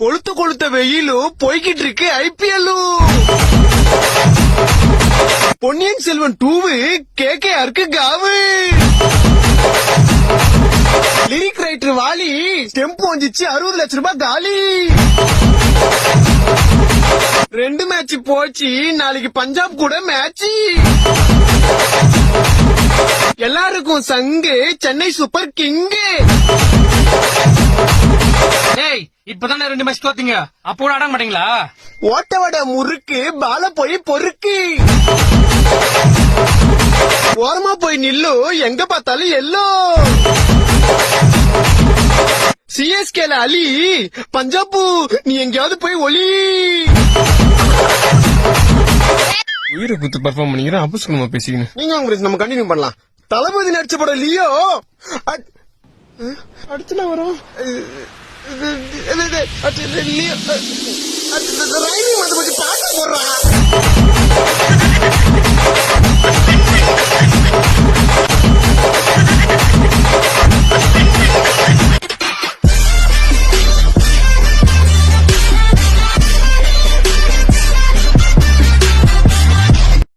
கொளுத்த கொளுத்த வெயிலும் போய்கிட்டு இருக்கு ஐபிஎல்லும். பொன்னியின் செல்வன் 2 கேகேஆருக்கு காவு. லிரிக் ரைட்டர் வாலி டெம்போ வந்துச்சு 60 லட்சம் ரூபாய் காலி. 2 மேட்ச் போச்சு, நாளைக்கு பஞ்சாப் கூட மேட்ச். எல்லாருக்கும் சங்கு சென்னை சூப்பர் கிங்கு. இப்பதானே 2 மேட்ச் தோத்தீங்க, அப்போ ஆட மாட்டீங்களா? ஓட்ட வட முறுக்கு பால போய் பொறுக்கு. ஓரமா போய் நில்லு, எங்க பார்த்தாலும் எல்லோ. சிஎஸ்கேல அலி, பஞ்சாபு நீ எங்கயாவது போய் ஒலி. உயிரை குத்து பெர்ஃபார்ம் பண்ணிக்கிறேன், அபுஸ்குமா பேசிக்கணும். நீங்க நம்ம கண்டினியூ பண்ணலாம். தளபதி நடிச்ச படம் லியோ அடுத்து நான் வரும். ரைமிங் வந்து கொஞ்சம் பாட்டு போடுறான்.